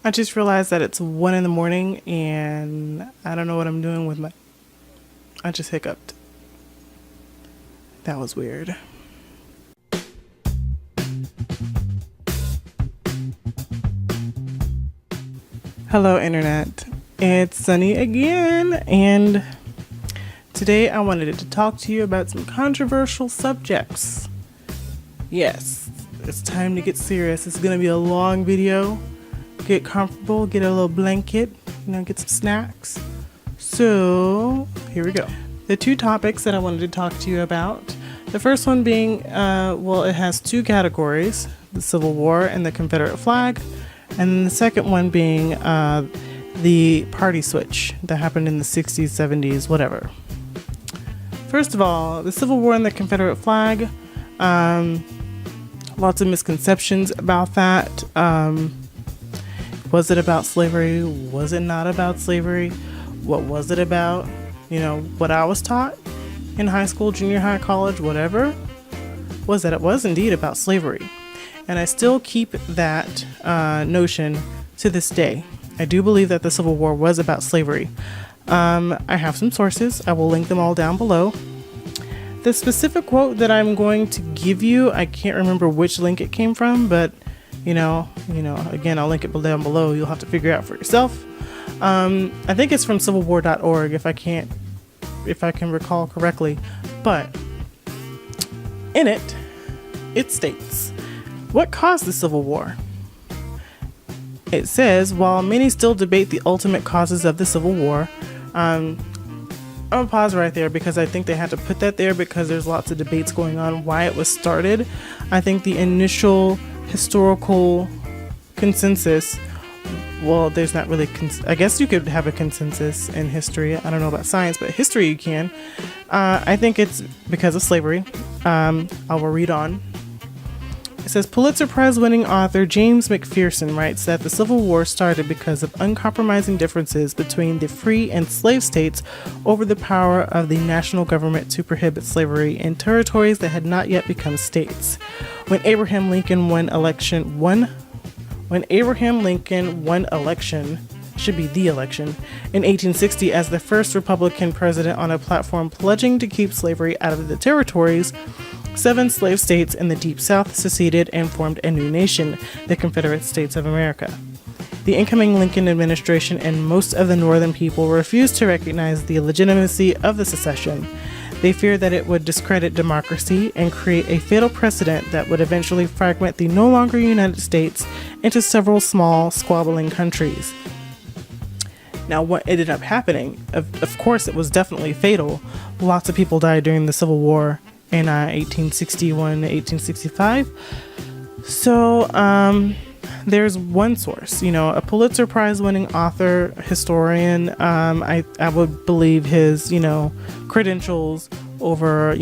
I just realized that it's 1 in the morning and I don't know what I'm doing with I just hiccuped. That was weird. Hello, Internet. It's Sunny again, and today I wanted to talk to you about some controversial subjects. Yes, it's time to get serious. It's going to be a long video. Get comfortable, get a little blanket, get some snacks. So, here we go. The two topics that I wanted to talk to you about. The first one being, it has two categories, the Civil War and the Confederate Flag. And the second one being the party switch that happened in the 60s, 70s, whatever. First of all, the Civil War and the Confederate Flag. Lots of misconceptions about that. Was it about slavery? Was it not about slavery? What was it about? What I was taught in high school, junior high, college, whatever, was that it was indeed about slavery. And I still keep that notion to this day. I do believe that the Civil War was about slavery. I have some sources. I will link them all down below. The specific quote that I'm going to give you, I can't remember which link it came from, but again, I'll link it down below. You'll have to figure it out for yourself. I think it's from civilwar.org if I can recall correctly. But in it states, what caused the Civil War? It says, while many still debate the ultimate causes of the Civil War, I'm going to pause right there because I think they had to put that there because there's lots of debates going on why it was started. I think the initial historical consensus, there's not really, I guess you could have a consensus in history. I don't know about science, but history you can. I think it's because of slavery. I will read on. It says, Pulitzer Prize winning author James McPherson writes that the Civil War started because of uncompromising differences between the free and slave states over the power of the national government to prohibit slavery in territories that had not yet become states. When Abraham Lincoln won election, should be the election, in 1860 as the first Republican president on a platform pledging to keep slavery out of the territories, 7 slave states in the Deep South seceded and formed a new nation, the Confederate States of America. The incoming Lincoln administration and most of the Northern people refused to recognize the legitimacy of the secession. They feared that it would discredit democracy and create a fatal precedent that would eventually fragment the no longer United States into several small, squabbling countries. Now, what ended up happening, of course, it was definitely fatal. Lots of people died during the Civil War in 1861 to 1865. So, there's one source, a Pulitzer Prize winning author, historian. I would believe his, credentials over,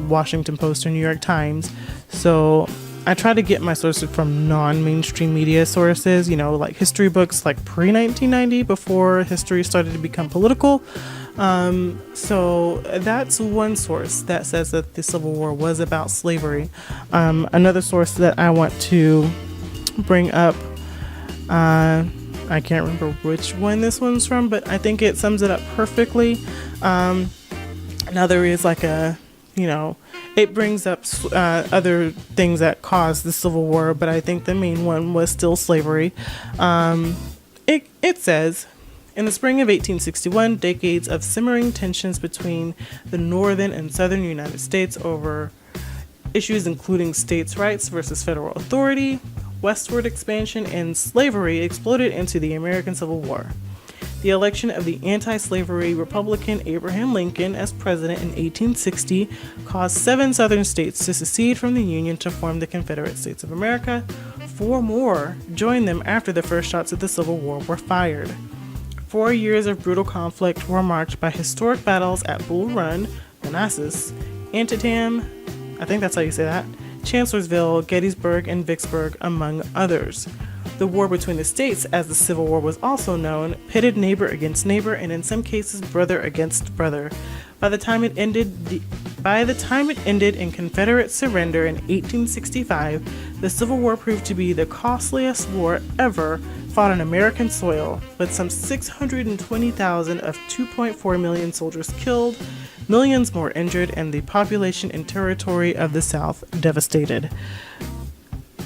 Washington Post or New York Times. So I try to get my sources from non-mainstream media sources, like history books, like pre-1990, before history started to become political. So that's one source that says that the Civil War was about slavery. Another source that I want to bring up, I can't remember which one this one's from, but I think it sums it up perfectly. Now there is it brings up other things that caused the Civil War, but I think the main one was still slavery. It says, in the spring of 1861, decades of simmering tensions between the northern and southern United States over issues including states' rights versus federal authority, westward expansion, and slavery exploded into the American Civil War. The election of the anti-slavery Republican Abraham Lincoln as president in 1860 caused 7 southern states to secede from the Union to form the Confederate States of America. 4 more joined them after the first shots of the Civil War were fired. 4 years of brutal conflict were marked by historic battles at Bull Run, Manassas, Antietam, I think that's how you say that, Chancellorsville, Gettysburg, and Vicksburg, among others. The war between the states, as the Civil War was also known, pitted neighbor against neighbor and in some cases brother against brother. By the time it ended in Confederate surrender in 1865, the Civil War proved to be the costliest war ever fought on American soil, with some 620,000 of 2.4 million soldiers killed, millions more injured, and the population and territory of the South devastated.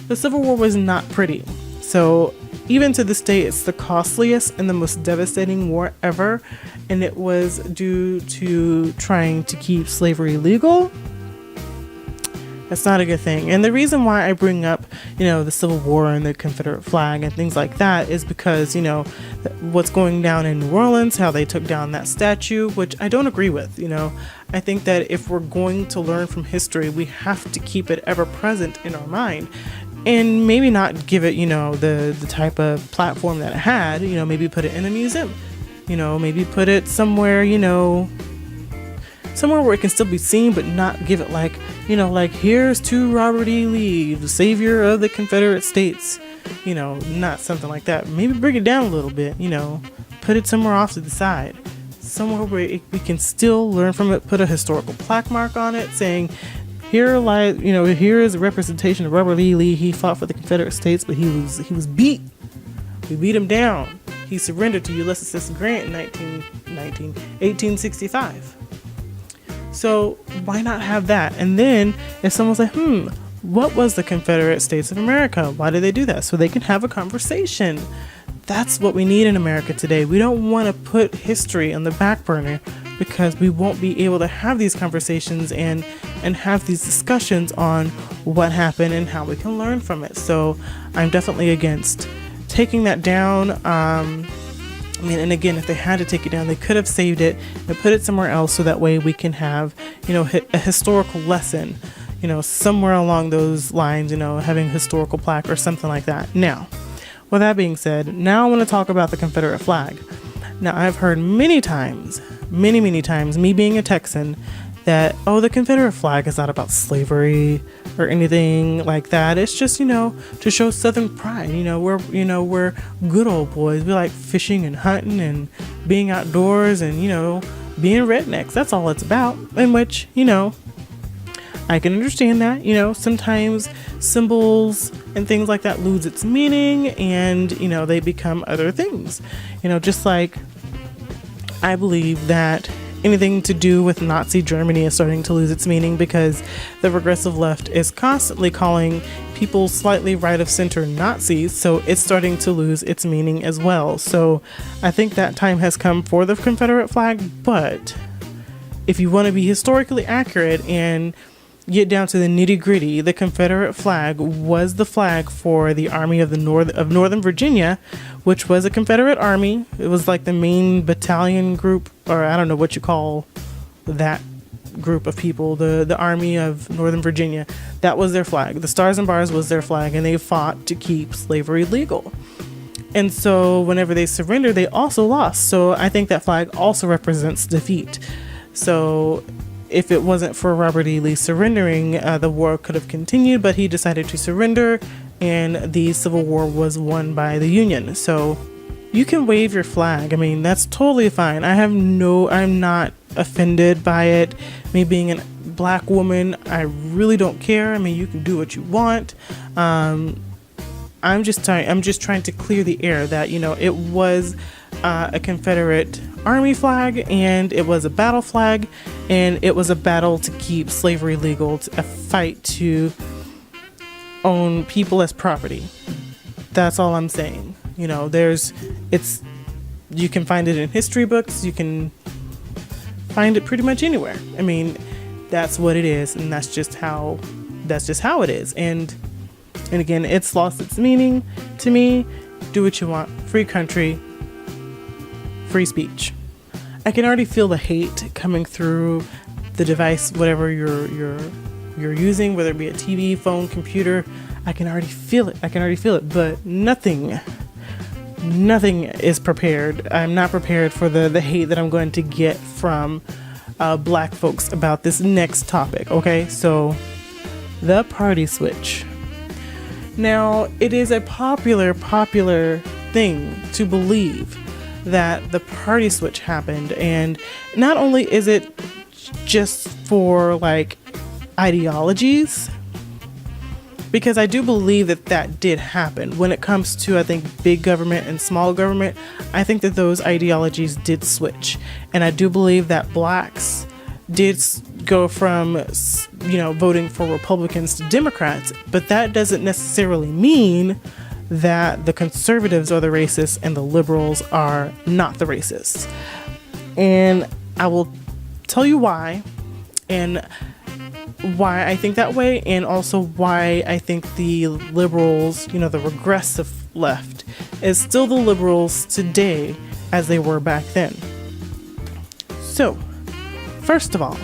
The Civil War was not pretty. So even to this day, it's the costliest and the most devastating war ever. And it was due to trying to keep slavery legal. That's not a good thing. And the reason why I bring up, the Civil War and the Confederate flag and things like that is because, what's going down in New Orleans, how they took down that statue, which I don't agree with. I think that if we're going to learn from history, we have to keep it ever present in our mind. And maybe not give it, the type of platform that it had, maybe put it in a museum, maybe put it somewhere, somewhere where it can still be seen, but not give it like here's to Robert E. Lee, the savior of the Confederate States, not something like that. Maybe bring it down a little bit, put it somewhere off to the side, somewhere where we can still learn from it, put a historical plaque mark on it saying, here is a representation of Robert E. Lee. He fought for the Confederate States, but he was beat. We beat him down. He surrendered to Ulysses S. Grant in 1865. So why not have that? And then if someone's like, what was the Confederate States of America? Why did they do that? So they can have a conversation. That's what we need in America today. We don't want to put history on the back burner because we won't be able to have these conversations and have these discussions on what happened and how we can learn from it. So I'm definitely against taking that down. And again, if they had to take it down, they could have saved it and put it somewhere else so that way we can have, a historical lesson, somewhere along those lines, having a historical plaque or something like that. Now, with that being said, now I want to talk about the Confederate flag. Now, I've heard many times, me being a Texan, that, the Confederate flag is not about slavery or anything like that. It's just, to show Southern pride. We're good old boys. We like fishing and hunting and being outdoors and, being rednecks. That's all it's about. In which, I can understand that, sometimes symbols and things like that lose its meaning and, they become other things. Just like I believe that anything to do with Nazi Germany is starting to lose its meaning because the progressive left is constantly calling people slightly right of center Nazis, so it's starting to lose its meaning as well. So I think that time has come for the Confederate flag, but if you want to be historically accurate and get down to the nitty gritty, the Confederate flag was the flag for the Army of Northern Virginia, which was a Confederate army. It was like the main battalion group, or I don't know what you call that group of people, the Army of Northern Virginia. That was their flag. The Stars and Bars was their flag, and they fought to keep slavery legal. And so whenever they surrendered, they also lost. So I think that flag also represents defeat. So if it wasn't for Robert E. Lee surrendering, the war could have continued, but he decided to surrender, and the Civil War was won by the Union. So you can wave your flag. I mean, that's totally fine. I'm not offended by it. Me being a black woman, I really don't care. I mean, you can do what you want. I'm just trying to clear the air that, it was a Confederate Army flag, and it was a battle flag, and it was a battle to keep slavery legal, a fight to own people as property. That's all I'm saying. You can find it in history books. You can find it pretty much anywhere. I mean, that's what it is, and that's just how it is. And again, it's lost its meaning to me. Do what you want. Free country. Free speech. I can already feel the hate coming through the device, whatever you're using, whether it be a TV, phone, computer. I can already feel it, but nothing is prepared. I'm not prepared for the hate that I'm going to get from black folks about this next topic. Okay, so the party switch. Now, it is a popular thing to believe that the party switch happened, and not only is it just for like ideologies, because I do believe that that did happen. When it comes to, I think, big government and small government, I think that those ideologies did switch. And I do believe that blacks did go from, voting for Republicans to Democrats, but that doesn't necessarily mean that the conservatives are the racists and the liberals are not the racists. And I will tell you why, and why I think that way, and also why I think the liberals, the regressive left, is still the liberals today as they were back then. So, first of all,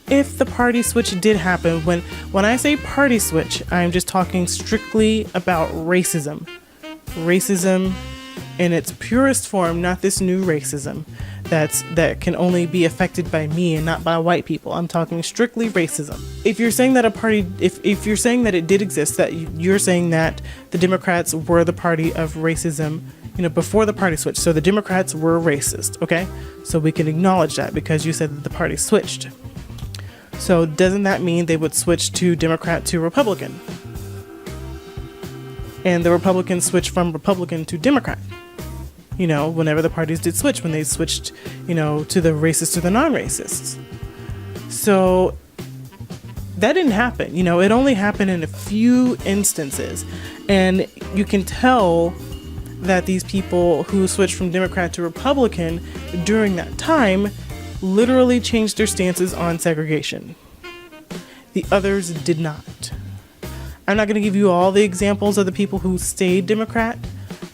if the party switch did happen, when I say party switch, I'm just talking strictly about racism. Racism in its purest form, not this new racism that can only be affected by me and not by white people. I'm talking strictly racism. If you're saying that if you're saying that it did exist, that you're saying that the Democrats were the party of racism, before the party switch. So the Democrats were racist, okay? So we can acknowledge that because you said that the party switched. So doesn't that mean they would switch to Democrat to Republican? And the Republicans switched from Republican to Democrat. Whenever the parties did switch, when they switched, to the racists to the non-racists. So that didn't happen. It only happened in a few instances. And you can tell that these people who switched from Democrat to Republican during that time literally changed their stances on segregation. The others did not. I'm not going to give you all the examples of the people who stayed Democrat,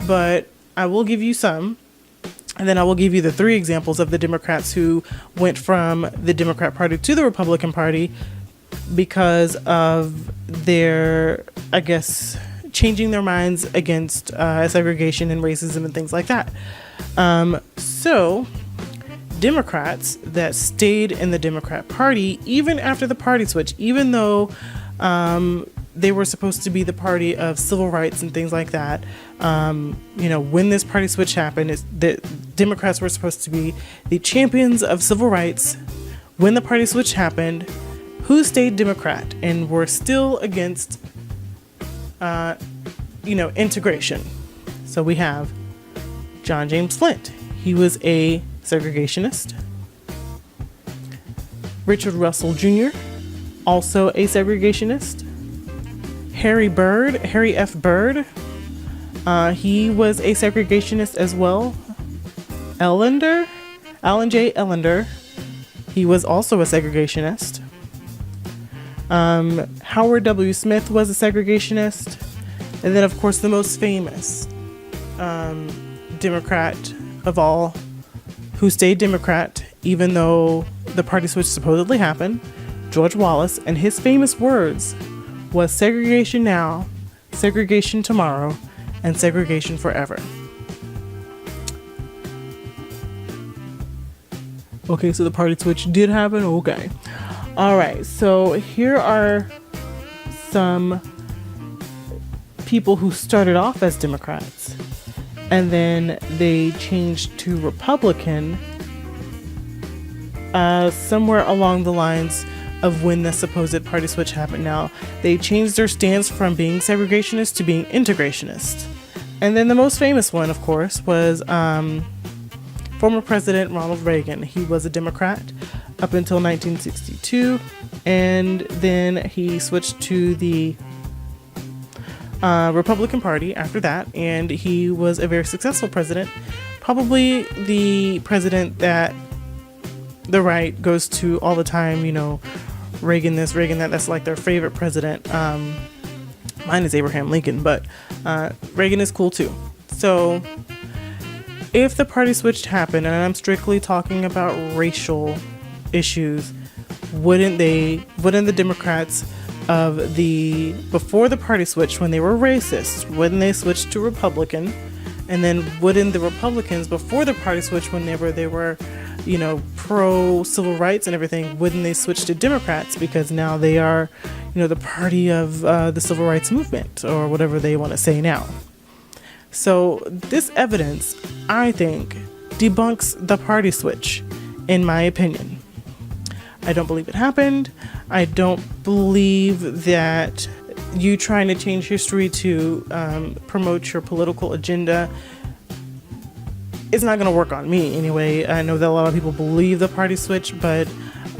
but I will give you some, and then I will give you the 3 examples of the Democrats who went from the Democrat Party to the Republican Party because of their, changing their minds against segregation and racism and things like that. So Democrats that stayed in the Democrat Party, even after the party switch, even though they were supposed to be the party of civil rights and things like that. When this party switch happened, the Democrats were supposed to be the champions of civil rights. When the party switch happened, who stayed Democrat and were still against, integration? So we have John James Flint. He was a segregationist. Richard Russell Jr., also a segregationist. Harry F. Byrd, he was a segregationist as well. Alan J. Ellender, he was also a segregationist. Howard W. Smith was a segregationist. And then, of course, the most famous Democrat of all who stayed Democrat, even though the party switch supposedly happened, George Wallace, and his famous words was segregation now, segregation tomorrow, and segregation forever. Okay, so the party switch did happen? Okay. All right, so here are some people who started off as Democrats, and then they changed to Republican somewhere along the lines of when the supposed party switch happened. Now, they changed their stance from being segregationist to being integrationist. And then the most famous one, of course, was former President Ronald Reagan. He was a Democrat up until 1962, and then he switched to the Republican Party after that, and he was a very successful president, probably the president that the right goes to all the time, Reagan this, Reagan that. That's like their favorite president. Mine is Abraham Lincoln, but Reagan is cool too. So if the party switch happened, and I'm strictly talking about racial issues, wouldn't the Democrats of before the party switch, when they were racist, wouldn't they switch to Republican? And then wouldn't the Republicans before the party switch, whenever they were pro civil rights and everything, wouldn't they switch to Democrats because now they are, the party of the civil rights movement, or whatever they want to say now? So this evidence, I think, debunks the party switch, in my opinion. I don't believe it happened. I don't believe that, you trying to change history to promote your political agenda, it's not going to work on me anyway. I know that a lot of people believe the party switch, but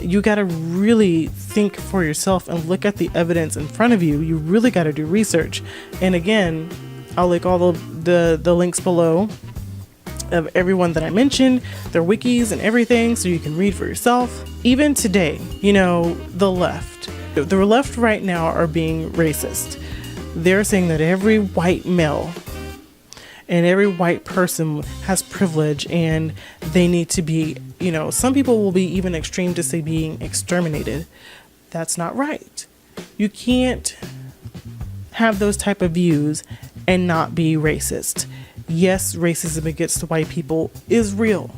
you got to really think for yourself and look at the evidence in front of you. You really got to do research. And again, I'll link all the links below of everyone that I mentioned, their wikis and everything, so you can read for yourself. Even today, the left right now are being racist. They're saying that every white male and every white person has privilege and they need to be, some people will be even extreme to say being exterminated. That's not right. You can't have those type of views and not be racist. Yes, racism against white people is real.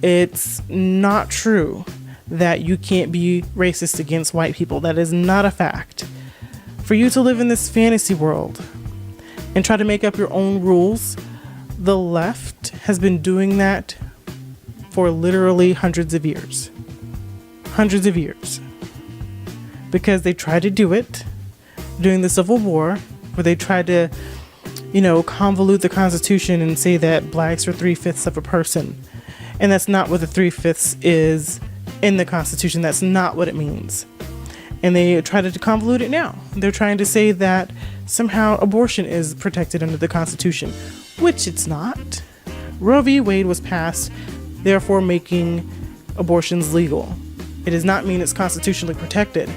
It's not true that you can't be racist against white people. That is not a fact. For you to live in this fantasy world and try to make up your own rules, the left has been doing that for literally hundreds of years. Hundreds of years. Because they tried to do it during the Civil War, where they tried to convolute the Constitution and say that blacks are 3/5 of a person. And that's not what the 3/5 is in the Constitution. That's not what it means. And they try to convolute it now. They're trying to say that somehow abortion is protected under the Constitution, which it's not. Roe v. Wade was passed, therefore making abortions legal. It does not mean it's constitutionally protected.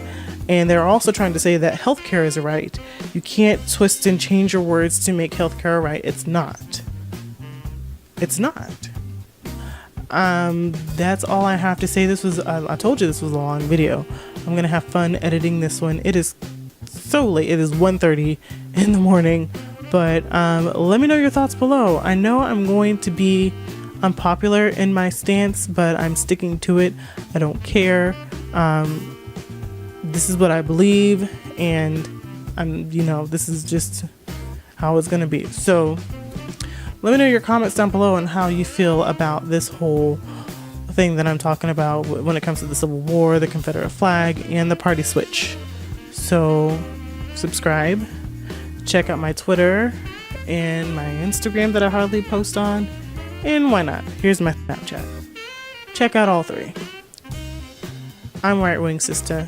And they're also trying to say that healthcare is a right. You can't twist and change your words to make healthcare a right. It's not. It's not. That's all I have to say. I told you this was a long video. I'm going to have fun editing this one. It is so late. It is 1:30 in the morning. But let me know your thoughts below. I know I'm going to be unpopular in my stance, but I'm sticking to it. I don't care. This is what I believe, and this is just how it's going to be. So let me know your comments down below on how you feel about this whole thing that I'm talking about when it comes to the Civil War, the Confederate flag, and the party switch. So subscribe, check out my Twitter and my Instagram that I hardly post on, and why not? Here's my Snapchat. Check out all three. I'm Right Wing Sister.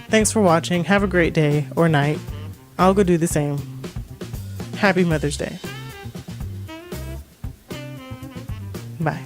Thanks for watching. Have a great day or night. I'll go do the same. Happy Mother's Day. Bye.